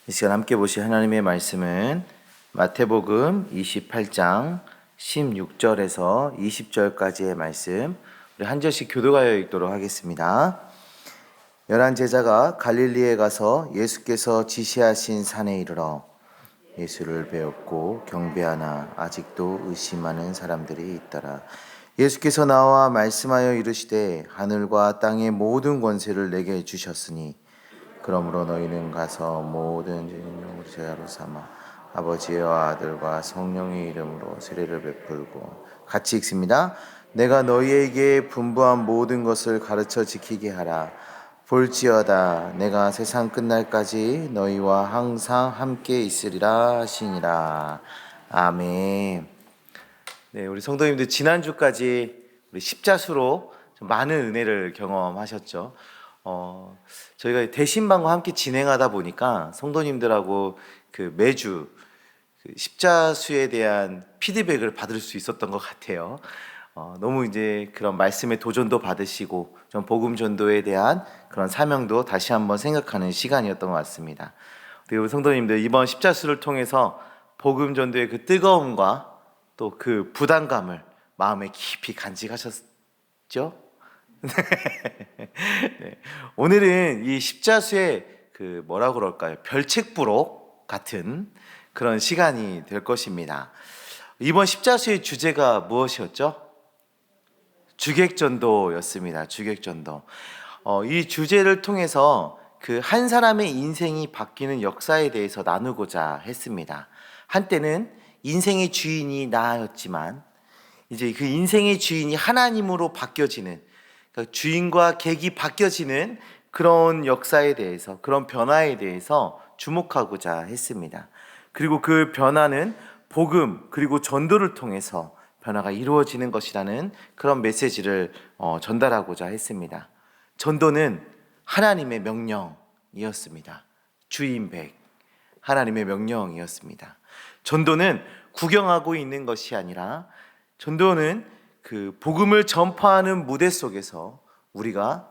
이 시간 함께 보실 하나님의 말씀은 마태복음 28장 16절에서 20절까지의 말씀, 우리 한 절씩 교도하여 읽도록 하겠습니다. 11 제자가 갈릴리에 가서 예수께서 지시하신 산에 이르러 예수를 배웠고 경배하나 아직도 의심하는 사람들이 있더라. 예수께서 나와 말씀하여 이르시되 하늘과 땅의 모든 권세를 내게 주셨으니 그러므로 너희는 가서 모든 죄인을 제자로 삼아 아버지와 아들과 성령의 이름으로 세례를 베풀고, 같이 읽습니다. 내가 너희에게 분부한 모든 것을 가르쳐 지키게 하라. 볼지어다 내가 세상 끝날까지 너희와 항상 함께 있으리라 하시니라. 아멘. 네, 우리 성도님들 지난주까지 우리 십자수로 많은 은혜를 경험하셨죠. 저희가 대신방과 함께 진행하다 보니까 성도님들하고 매주 십자수에 대한 피드백을 받을 수 있었던 것 같아요. 너무 이제 그런 말씀의 도전도 받으시고 좀 복음 전도에 대한 그런 사명도 다시 한번 생각하는 시간이었던 것 같습니다. 우리 성도님들 이번 십자수를 통해서 복음 전도의 그 뜨거움과 또 그 부담감을 마음에 깊이 간직하셨죠? 네. 오늘은 이 십자수의 뭐라 그럴까요? 별책부록 같은 그런 시간이 될 것입니다. 이번 십자수의 주제가 무엇이었죠? 주객전도였습니다. 주객전도. 이 주제를 통해서 그 한 사람의 인생이 바뀌는 역사에 대해서 나누고자 했습니다. 한때는 인생의 주인이 나였지만 이제 그 인생의 주인이 하나님으로 바뀌어지는, 그러니까 주인과 객이 바뀌어지는 그런 역사에 대해서, 그런 변화에 대해서 주목하고자 했습니다. 그리고 그 변화는 복음 그리고 전도를 통해서 변화가 이루어지는 것이라는 그런 메시지를 전달하고자 했습니다. 전도는 하나님의 명령이었습니다. 주인백, 하나님의 명령이었습니다. 전도는 구경하고 있는 것이 아니라 전도는 그 복음을 전파하는 무대 속에서 우리가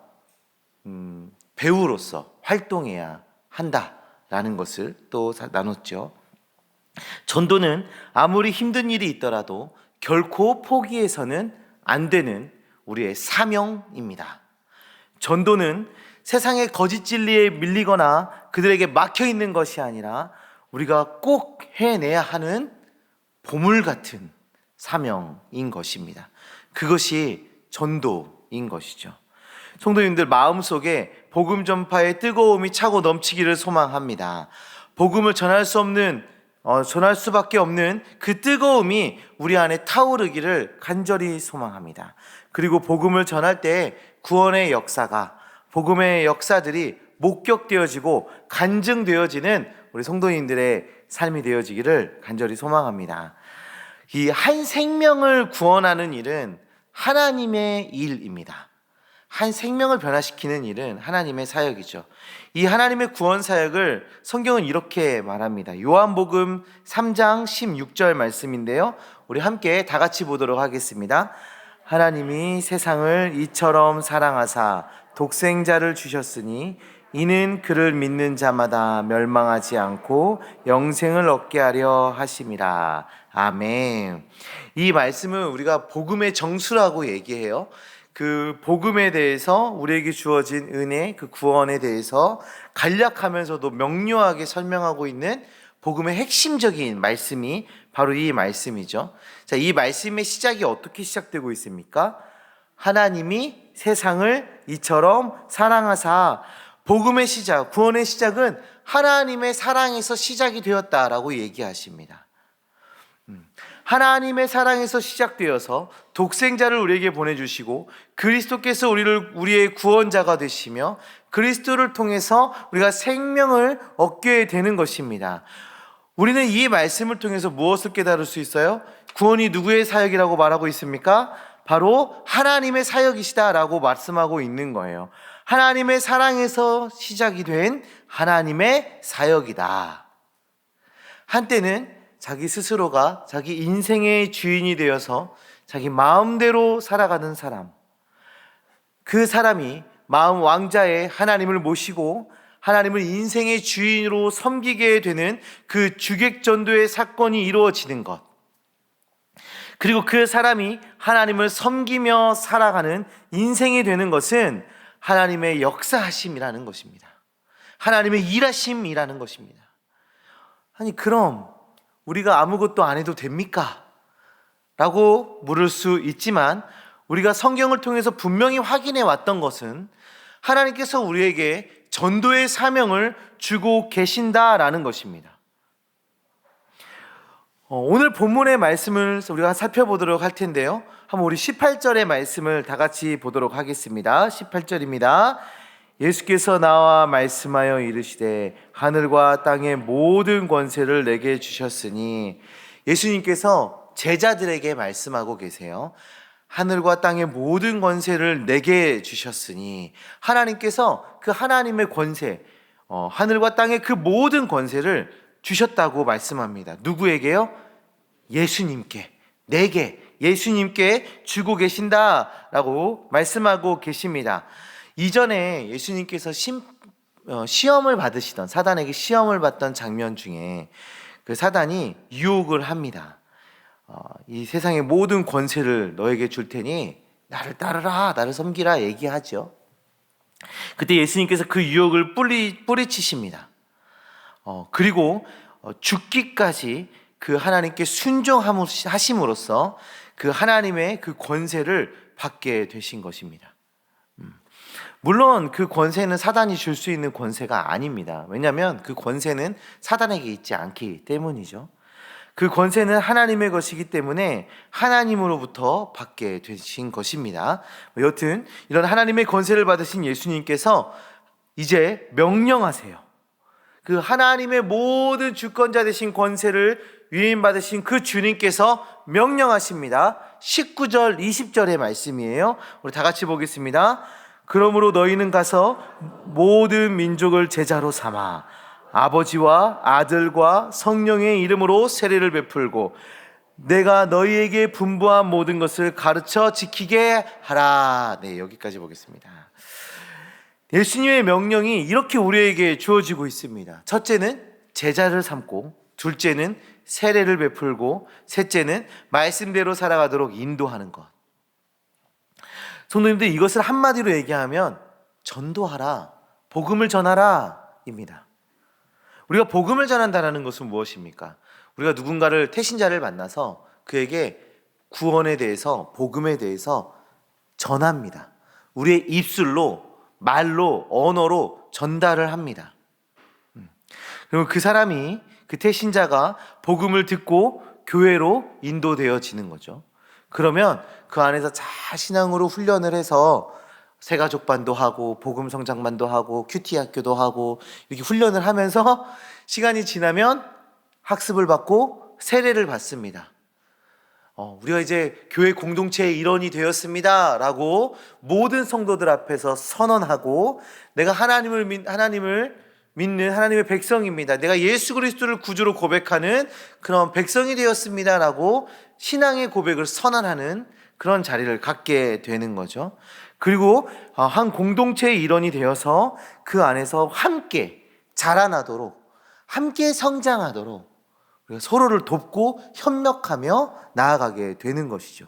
배우로서 활동해야 한다라는 것을 또 나눴죠. 전도는 아무리 힘든 일이 있더라도 결코 포기해서는 안 되는 우리의 사명입니다. 전도는 세상의 거짓 진리에 밀리거나 그들에게 막혀 있는 것이 아니라 우리가 꼭 해내야 하는 보물 같은 사명인 것입니다. 그것이 전도인 것이죠. 성도님들 마음속에 복음 전파의 뜨거움이 차고 넘치기를 소망합니다. 복음을 전할 수밖에 없는 그 뜨거움이 우리 안에 타오르기를 간절히 소망합니다. 그리고 복음을 전할 때 구원의 역사가, 복음의 역사들이 목격되어지고 간증되어지는 우리 성도님들의 삶이 되어지기를 간절히 소망합니다. 이 한 생명을 구원하는 일은 하나님의 일입니다. 한 생명을 변화시키는 일은 하나님의 사역이죠. 이 하나님의 구원 사역을 성경은 이렇게 말합니다. 요한복음 3장 16절 말씀인데요, 우리 함께 다 같이 보도록 하겠습니다. 하나님이 세상을 이처럼 사랑하사 독생자를 주셨으니 이는 그를 믿는 자마다 멸망하지 않고 영생을 얻게 하려 하심이라. 아멘. 이 말씀은 우리가 복음의 정수라고 얘기해요. 그 복음에 대해서 우리에게 주어진 은혜, 그 구원에 대해서 간략하면서도 명료하게 설명하고 있는 복음의 핵심적인 말씀이 바로 이 말씀이죠. 자, 이 말씀의 시작이 어떻게 시작되고 있습니까? 하나님이 세상을 이처럼 사랑하사, 복음의 시작, 구원의 시작은 하나님의 사랑에서 시작이 되었다라고 얘기하십니다. 하나님의 사랑에서 시작되어서 독생자를 우리에게 보내주시고 그리스도께서 우리의 구원자가 되시며 그리스도를 통해서 우리가 생명을 얻게 되는 것입니다. 우리는 이 말씀을 통해서 무엇을 깨달을 수 있어요? 구원이 누구의 사역이라고 말하고 있습니까? 바로 하나님의 사역이시다라고 말씀하고 있는 거예요. 하나님의 사랑에서 시작이 된 하나님의 사역이다. 한때는 자기 스스로가 자기 인생의 주인이 되어서 자기 마음대로 살아가는 사람, 그 사람이 마음 왕자의 하나님을 모시고 하나님을 인생의 주인으로 섬기게 되는 그 주객전도의 사건이 이루어지는 것, 그리고 그 사람이 하나님을 섬기며 살아가는 인생이 되는 것은 하나님의 역사하심이라는 것입니다. 하나님의 일하심이라는 것입니다. 아니, 그럼 우리가 아무것도 안 해도 됩니까? 라고 물을 수 있지만, 우리가 성경을 통해서 분명히 확인해 왔던 것은 하나님께서 우리에게 전도의 사명을 주고 계신다라는 것입니다. 오늘 본문의 말씀을 우리가 살펴보도록 할 텐데요, 한번 우리 18절의 말씀을 다 같이 보도록 하겠습니다. 18절입니다. 예수께서 나와 말씀하여 이르시되 하늘과 땅의 모든 권세를 내게 주셨으니, 예수님께서 제자들에게 말씀하고 계세요. 하늘과 땅의 모든 권세를 내게 주셨으니, 하나님께서 그 하나님의 권세, 하늘과 땅의 그 모든 권세를 주셨다고 말씀합니다. 누구에게요? 예수님께, 내게, 예수님께 주고 계신다라고 말씀하고 계십니다. 이전에 예수님께서 시험을 받으시던, 사단에게 시험을 받던 장면 중에 그 사단이 유혹을 합니다. 이 세상의 모든 권세를 너에게 줄 테니 나를 따르라, 나를 섬기라 얘기하죠. 그때 예수님께서 그 유혹을 뿌리치십니다. 그리고 죽기까지 그 하나님께 순종하심으로써 그 하나님의 그 권세를 받게 되신 것입니다. 물론 그 권세는 사단이 줄 수 있는 권세가 아닙니다. 왜냐하면 그 권세는 사단에게 있지 않기 때문이죠. 그 권세는 하나님의 것이기 때문에 하나님으로부터 받게 되신 것입니다. 여튼 이런 하나님의 권세를 받으신 예수님께서 이제 명령하세요. 그 하나님의 모든 주권자 되신 권세를 위임받으신 그 주님께서 명령하십니다. 19절 20절의 말씀이에요. 우리 다 같이 보겠습니다. 그러므로 너희는 가서 모든 민족을 제자로 삼아 아버지와 아들과 성령의 이름으로 세례를 베풀고 내가 너희에게 분부한 모든 것을 가르쳐 지키게 하라. 네, 여기까지 보겠습니다. 예수님의 명령이 이렇게 우리에게 주어지고 있습니다. 첫째는 제자를 삼고, 둘째는 세례를 베풀고, 셋째는 말씀대로 살아가도록 인도하는 것. 성도님들, 이것을 한마디로 얘기하면 전도하라, 복음을 전하라 입니다. 우리가 복음을 전한다는 것은 무엇입니까? 우리가 누군가를, 태신자를 만나서 그에게 구원에 대해서, 복음에 대해서 전합니다. 우리의 입술로, 말로, 언어로 전달을 합니다. 그리고 그 사람이, 그 태신자가 복음을 듣고 교회로 인도되어지는 거죠. 그러면 그 안에서 신앙으로 훈련을 해서 새가족반도 하고 복음 성장반도 하고 큐티 학교도 하고 이렇게 훈련을 하면서 시간이 지나면 학습을 받고 세례를 받습니다. 우리가 이제 교회 공동체의 일원이 되었습니다 라고 모든 성도들 앞에서 선언하고, 내가 하나님을 믿는 하나님의 백성입니다, 내가 예수 그리스도를 구주로 고백하는 그런 백성이 되었습니다 라고 신앙의 고백을 선언하는 그런 자리를 갖게 되는 거죠. 그리고 한 공동체의 일원이 되어서 그 안에서 함께 자라나도록, 함께 성장하도록 우리가 서로를 돕고 협력하며 나아가게 되는 것이죠.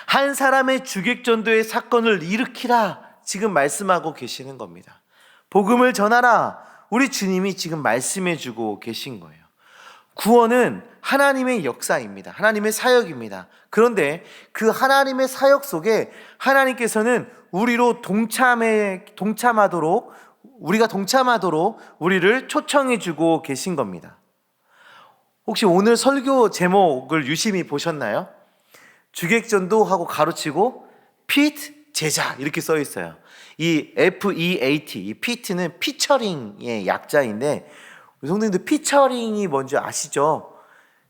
한 사람의 주객전도의 사건을 일으키라, 지금 말씀하고 계시는 겁니다. 복음을 전하라, 우리 주님이 지금 말씀해주고 계신 거예요. 구원은 하나님의 역사입니다. 하나님의 사역입니다. 그런데 그 하나님의 사역 속에 하나님께서는 우리로 동참하도록, 우리가 동참하도록 우리를 초청해주고 계신 겁니다. 혹시 오늘 설교 제목을 유심히 보셨나요? 주객전도하고 가로치고 핏 제자 이렇게 써 있어요. 이 FEAT, 이 핏는 피처링의 약자인데, 우리 성도님들 피처링이 뭔지 아시죠?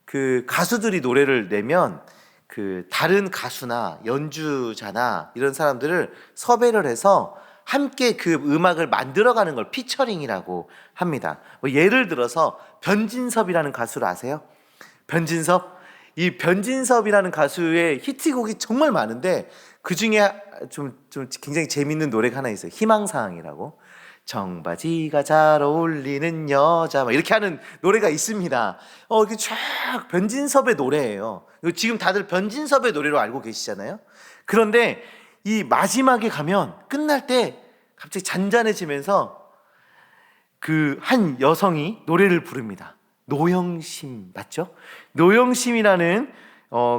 그 가수들이 노래를 내면 그 다른 가수나 연주자나 이런 사람들을 섭외를 해서 함께 그 음악을 만들어가는 걸 피처링이라고 합니다. 예를 들어서 변진섭이라는 가수를 아세요? 변진섭? 이 변진섭이라는 가수의 히트곡이 정말 많은데 그 중에 좀 굉장히 재밌는 노래가 하나 있어요. 희망사항이라고. 청바지가 잘 어울리는 여자, 막 이렇게 하는 노래가 있습니다. 이게 쫙 변진섭의 노래예요. 지금 다들 변진섭의 노래로 알고 계시잖아요. 그런데 이 마지막에 가면 끝날 때 갑자기 잔잔해지면서 그 한 여성이 노래를 부릅니다. 노영심 맞죠? 노영심이라는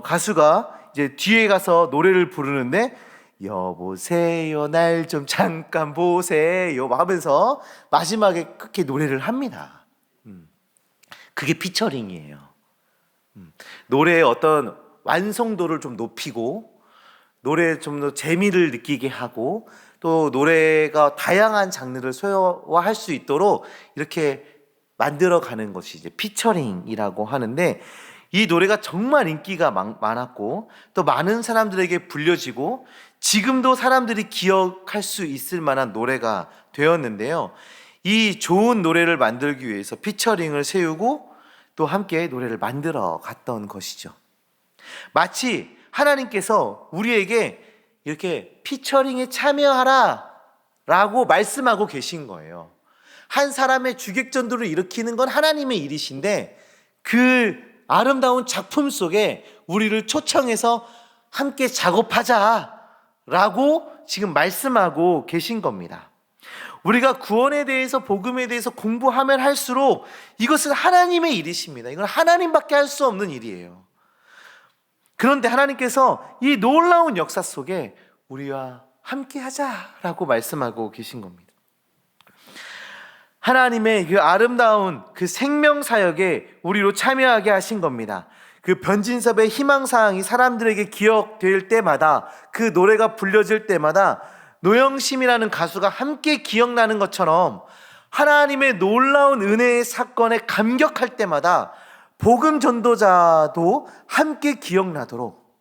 가수가 이제 뒤에 가서 노래를 부르는데 여보세요 날 좀 잠깐 보세요 하면서 마지막에 그렇게 노래를 합니다. 그게 피처링이에요. 노래의 어떤 완성도를 좀 높이고 노래에 좀 더 재미를 느끼게 하고 또 노래가 다양한 장르를 소화할 수 있도록 이렇게 만들어가는 것이 이제 피처링이라고 하는데, 이 노래가 정말 인기가 많았고 또 많은 사람들에게 불려지고 지금도 사람들이 기억할 수 있을 만한 노래가 되었는데요. 이 좋은 노래를 만들기 위해서 피처링을 세우고 또 함께 노래를 만들어 갔던 것이죠. 마치 하나님께서 우리에게 이렇게 피처링에 참여하라 라고 말씀하고 계신 거예요. 한 사람의 주객전도를 일으키는 건 하나님의 일이신데 그 아름다운 작품 속에 우리를 초청해서 함께 작업하자 라고 지금 말씀하고 계신 겁니다. 우리가 구원에 대해서 복음에 대해서 공부하면 할수록 이것은 하나님의 일이십니다. 이건 하나님밖에 할 수 없는 일이에요. 그런데 하나님께서 이 놀라운 역사 속에 우리와 함께 하자라고 말씀하고 계신 겁니다. 하나님의 그 아름다운 그 생명 사역에 우리로 참여하게 하신 겁니다. 그 변진섭의 희망사항이 사람들에게 기억될 때마다, 그 노래가 불려질 때마다 노영심이라는 가수가 함께 기억나는 것처럼 하나님의 놀라운 은혜의 사건에 감격할 때마다 복음 전도자도 함께 기억나도록,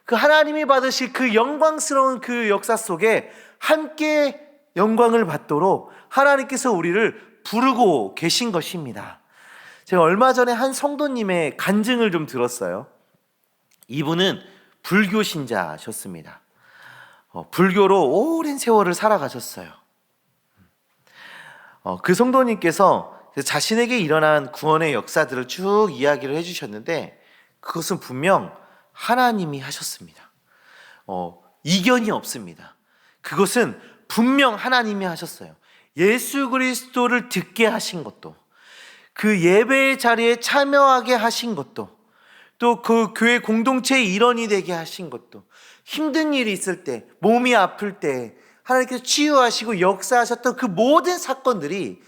그 하나님이 받으실 그 영광스러운 그 역사 속에 함께 영광을 받도록 하나님께서 우리를 부르고 계신 것입니다. 제가 얼마 전에 한 성도님의 간증을 좀 들었어요. 이분은 불교 신자셨습니다. 불교로 오랜 세월을 살아가셨어요. 그 성도님께서 자신에게 일어난 구원의 역사들을 쭉 이야기를 해주셨는데 그것은 분명 하나님이 하셨습니다. 이견이 없습니다. 그것은 분명 하나님이 하셨어요. 예수 그리스도를 듣게 하신 것도, 그 예배의 자리에 참여하게 하신 것도, 또 그 교회 공동체의 일원이 되게 하신 것도, 힘든 일이 있을 때, 몸이 아플 때 하나님께서 치유하시고 역사하셨던 그 모든 사건들이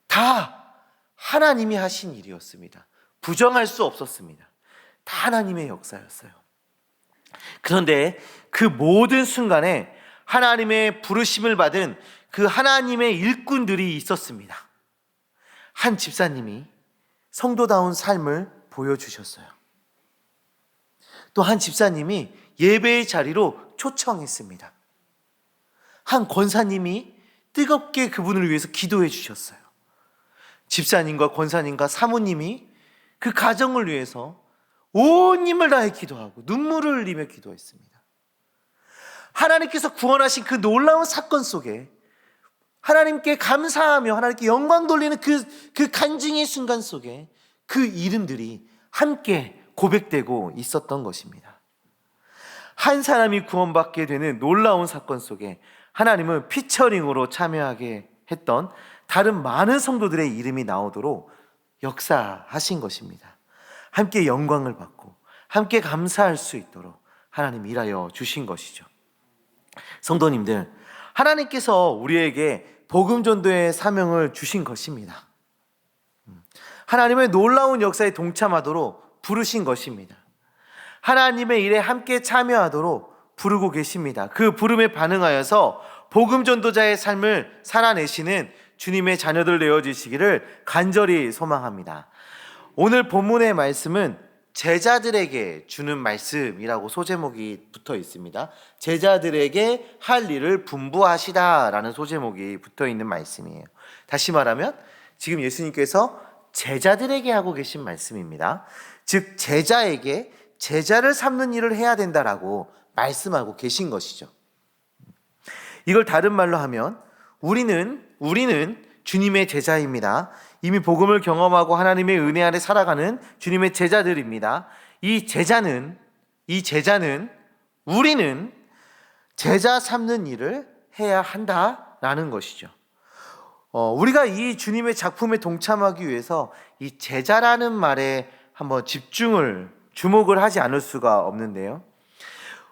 다 하나님이 하신 일이었습니다. 부정할 수 없었습니다. 다 하나님의 역사였어요. 그런데 그 모든 순간에 하나님의 부르심을 받은 그 하나님의 일꾼들이 있었습니다. 한 집사님이 성도다운 삶을 보여주셨어요. 또 한 집사님이 예배의 자리로 초청했습니다. 한 권사님이 뜨겁게 그분을 위해서 기도해 주셨어요. 집사님과 권사님과 사모님이 그 가정을 위해서 온 힘을 다해 기도하고 눈물을 흘리며 기도했습니다. 하나님께서 구원하신 그 놀라운 사건 속에 하나님께 감사하며 하나님께 영광 돌리는 그 간증의 순간 속에 그 이름들이 함께 고백되고 있었던 것입니다. 한 사람이 구원받게 되는 놀라운 사건 속에 하나님은 피처링으로 참여하게 했던 다른 많은 성도들의 이름이 나오도록 역사하신 것입니다. 함께 영광을 받고 함께 감사할 수 있도록 하나님 일하여 주신 것이죠. 성도님들, 하나님께서 우리에게 복음 전도의 사명을 주신 것입니다. 하나님의 놀라운 역사에 동참하도록 부르신 것입니다. 하나님의 일에 함께 참여하도록 부르고 계십니다. 그 부름에 반응하여서 복음 전도자의 삶을 살아내시는 주님의 자녀들 되어주시기를 간절히 소망합니다. 오늘 본문의 말씀은 제자들에게 주는 말씀이라고 소제목이 붙어 있습니다. 제자들에게 할 일을 분부하시다라는 소제목이 붙어 있는 말씀이에요. 다시 말하면 지금 예수님께서 제자들에게 하고 계신 말씀입니다. 즉 제자에게 제자를 삼는 일을 해야 된다라고 말씀하고 계신 것이죠. 이걸 다른 말로 하면 우리는 주님의 제자입니다. 이미 복음을 경험하고 하나님의 은혜 아래 살아가는 주님의 제자들입니다. 이 제자는 우리는 제자 삼는 일을 해야 한다라는 것이죠. 우리가 이 주님의 작품에 동참하기 위해서 이 제자라는 말에 한번 주목을 하지 않을 수가 없는데요.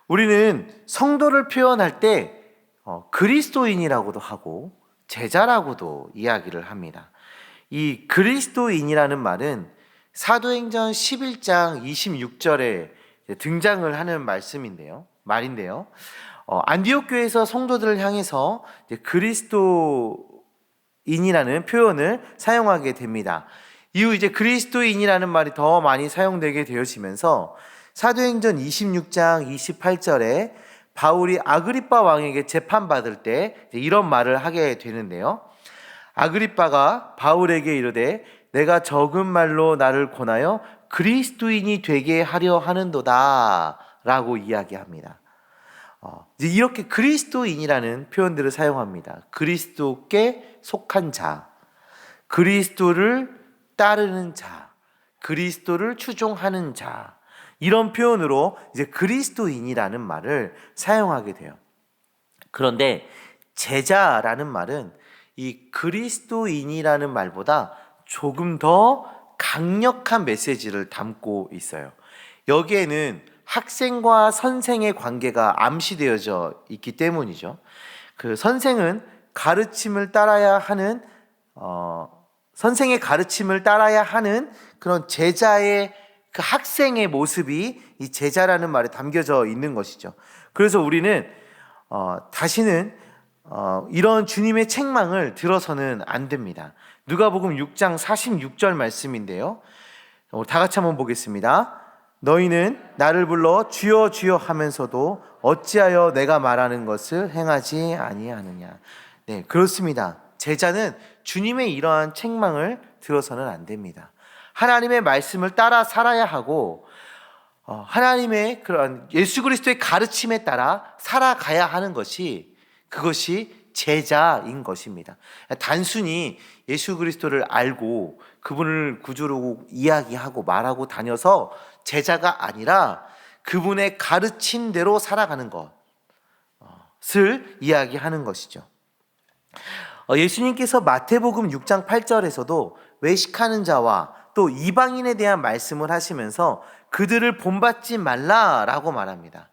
우리는 성도를 표현할 때 그리스도인이라고도 하고 제자라고도 이야기를 합니다. 이 그리스도인이라는 말은 사도행전 11장 26절에 등장을 하는 말인데요. 안디옥 교회에서 성도들을 향해서 그리스도인이라는 표현을 사용하게 됩니다. 이후 이제 그리스도인이라는 말이 더 많이 사용되게 되어지면서 사도행전 26장 28절에 바울이 아그리빠 왕에게 재판받을 때 이런 말을 하게 되는데요. 아그리빠가 바울에게 이르되 내가 적은 말로 나를 권하여 그리스도인이 되게 하려 하는도다 라고 이야기합니다. 이제 이렇게 그리스도인이라는 표현들을 사용합니다. 그리스도께 속한 자, 그리스도를 따르는 자, 그리스도를 추종하는 자, 이런 표현으로 이제 그리스도인이라는 말을 사용하게 돼요. 그런데 제자라는 말은 이 그리스도인이라는 말보다 조금 더 강력한 메시지를 담고 있어요. 여기에는 학생과 선생의 관계가 암시되어져 있기 때문이죠. 그 선생은 가르침을 따라야 하는 선생의 가르침을 따라야 하는 그런 제자의 그 학생의 모습이 이 제자라는 말에 담겨져 있는 것이죠. 그래서 우리는 다시는 이런 주님의 책망을 들어서는 안 됩니다. 누가복음 6장 46절 말씀인데요. 다 같이 한번 보겠습니다. 너희는 나를 불러 주여 주여 하면서도 어찌하여 내가 말하는 것을 행하지 아니하느냐. 네, 그렇습니다. 제자는 주님의 이러한 책망을 들어서는 안 됩니다. 하나님의 말씀을 따라 살아야 하고 하나님의 그런 예수 그리스도의 가르침에 따라 살아가야 하는 그것이 제자인 것입니다. 단순히 예수 그리스도를 알고 그분을 구주로 이야기하고 말하고 다녀서 제자가 아니라 그분의 가르친 대로 살아가는 것을 이야기하는 것이죠. 예수님께서 마태복음 6장 8절에서도 외식하는 자와 또 이방인에 대한 말씀을 하시면서 그들을 본받지 말라라고 말합니다.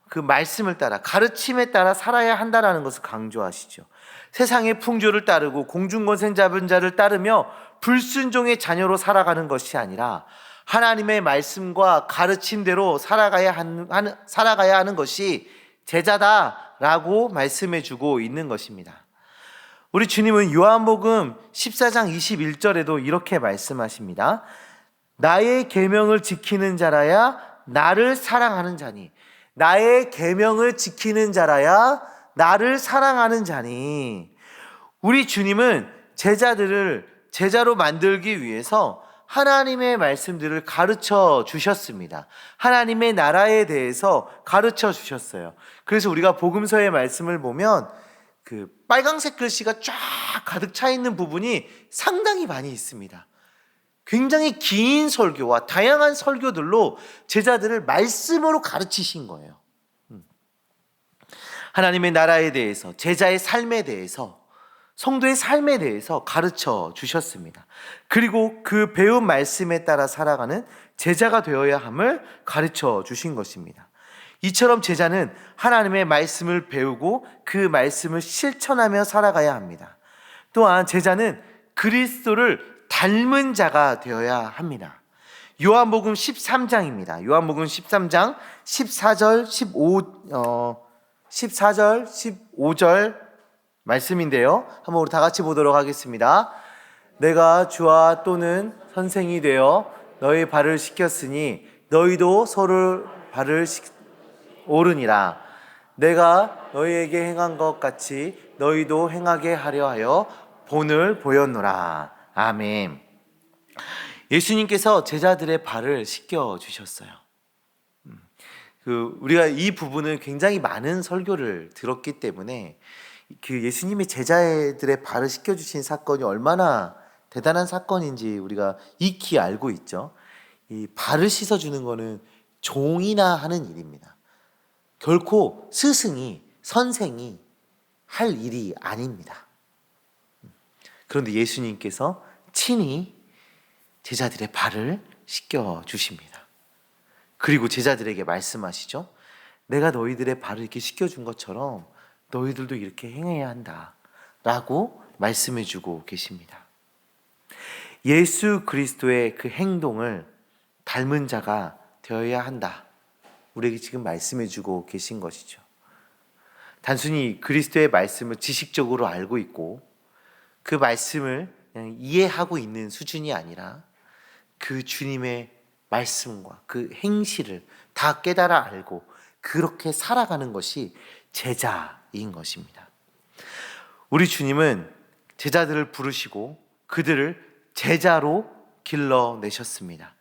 그 말씀을 따라 가르침에 따라 살아야 한다는 것을 강조하시죠. 세상의 풍조를 따르고 공중권세 잡은 자를 따르며 불순종의 자녀로 살아가는 것이 아니라 하나님의 말씀과 가르침대로 살아가야 하는 것이 제자다라고 말씀해주고 있는 것입니다. 우리 주님은 요한복음 14장 21절에도 이렇게 말씀하십니다. 나의 계명을 지키는 자라야 나를 사랑하는 자니, 나의 계명을 지키는 자라야 나를 사랑하는 자니. 우리 주님은 제자들을 제자로 만들기 위해서 하나님의 말씀들을 가르쳐 주셨습니다. 하나님의 나라에 대해서 가르쳐 주셨어요. 그래서 우리가 복음서의 말씀을 보면 그 빨강색 글씨가 쫙 가득 차 있는 부분이 상당히 많이 있습니다. 굉장히 긴 설교와 다양한 설교들로 제자들을 말씀으로 가르치신 거예요. 하나님의 나라에 대해서, 제자의 삶에 대해서, 성도의 삶에 대해서 가르쳐 주셨습니다. 그리고 그 배운 말씀에 따라 살아가는 제자가 되어야 함을 가르쳐 주신 것입니다. 이처럼 제자는 하나님의 말씀을 배우고 그 말씀을 실천하며 살아가야 합니다. 또한 제자는 그리스도를 닮은 자가 되어야 합니다. 요한복음 13장입니다. 요한복음 13장 14절 15절 말씀인데요. 한번 우리 다 같이 보도록 하겠습니다. 내가 주와 또는 선생이 되어 너희 발을 씻겼으니 너희도 서로 발을 오르니라. 내가 너희에게 행한 것 같이 너희도 행하게 하려 하여 본을 보였노라. 아멘. 예수님께서 제자들의 발을 씻겨 주셨어요. 우리가 이 부분을 굉장히 많은 설교를 들었기 때문에 그 예수님의 제자들의 발을 씻겨주신 사건이 얼마나 대단한 사건인지 우리가 익히 알고 있죠. 이 발을 씻어주는 거는 종이나 하는 일입니다. 결코 스승이, 선생이 할 일이 아닙니다. 그런데 예수님께서 친히 제자들의 발을 씻겨주십니다. 그리고 제자들에게 말씀하시죠. 내가 너희들의 발을 이렇게 씻겨준 것처럼 너희들도 이렇게 행해야 한다 라고 말씀해주고 계십니다. 예수 그리스도의 그 행동을 닮은 자가 되어야 한다, 우리에게 지금 말씀해주고 계신 것이죠. 단순히 그리스도의 말씀을 지식적으로 알고 있고 그 말씀을 그냥 이해하고 있는 수준이 아니라 그 주님의 말씀과 그 행실을 다 깨달아 알고 그렇게 살아가는 것이 제자인 것입니다. 우리 주님은 제자들을 부르시고 그들을 제자로 길러내셨습니다.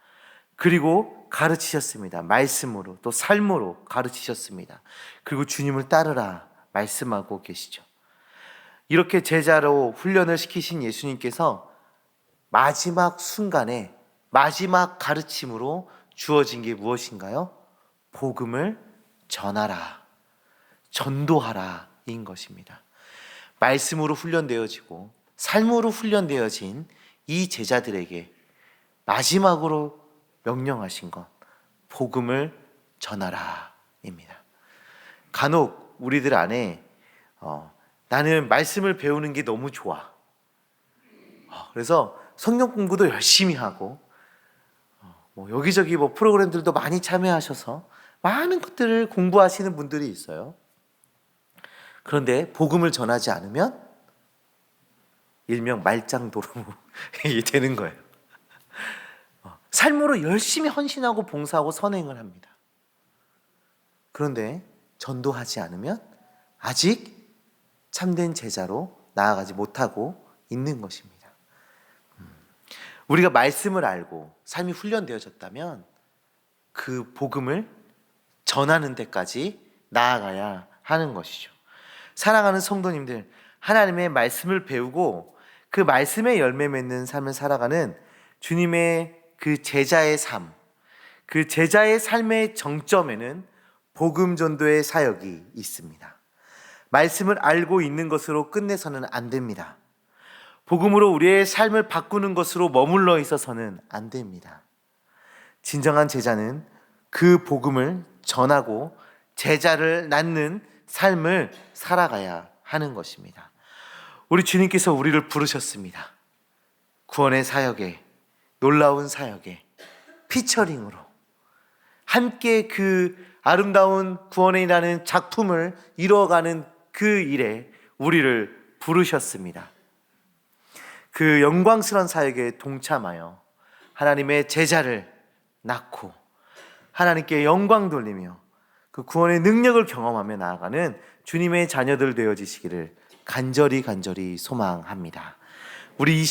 그리고 가르치셨습니다. 말씀으로, 또 삶으로 가르치셨습니다. 그리고 주님을 따르라 말씀하고 계시죠. 이렇게 제자로 훈련을 시키신 예수님께서 마지막 순간에 마지막 가르침으로 주어진 게 무엇인가요? 복음을 전하라, 전도하라 인 것입니다. 말씀으로 훈련되어지고 삶으로 훈련되어진 이 제자들에게 마지막으로 명령하신 것, 복음을 전하라 입니다. 간혹 우리들 안에 나는 말씀을 배우는 게 너무 좋아, 그래서 성경 공부도 열심히 하고 여기저기 프로그램들도 많이 참여하셔서 많은 것들을 공부하시는 분들이 있어요. 그런데 복음을 전하지 않으면 일명 말짱도루묵이 되는 거예요. 삶으로 열심히 헌신하고 봉사하고 선행을 합니다. 그런데 전도하지 않으면 아직 참된 제자로 나아가지 못하고 있는 것입니다. 우리가 말씀을 알고 삶이 훈련되어졌다면 그 복음을 전하는 데까지 나아가야 하는 것이죠. 사랑하는 성도님들, 하나님의 말씀을 배우고 그 말씀의 열매 맺는 삶을 살아가는 주님의 그 제자의 삶, 그 제자의 삶의 정점에는 복음 전도의 사역이 있습니다. 말씀을 알고 있는 것으로 끝내서는 안 됩니다. 복음으로 우리의 삶을 바꾸는 것으로 머물러 있어서는 안 됩니다. 진정한 제자는 그 복음을 전하고 제자를 낳는 삶을 살아가야 하는 것입니다. 우리 주님께서 우리를 부르셨습니다. 구원의 사역에, 놀라운 사역에 피처링으로 함께 그 아름다운 구원이라는 작품을 이루어가는 그 일에 우리를 부르셨습니다. 그 영광스러운 사역에 동참하여 하나님의 제자를 낳고 하나님께 영광 돌리며 그 구원의 능력을 경험하며 나아가는 주님의 자녀들 되어지시기를 간절히 소망합니다. 우리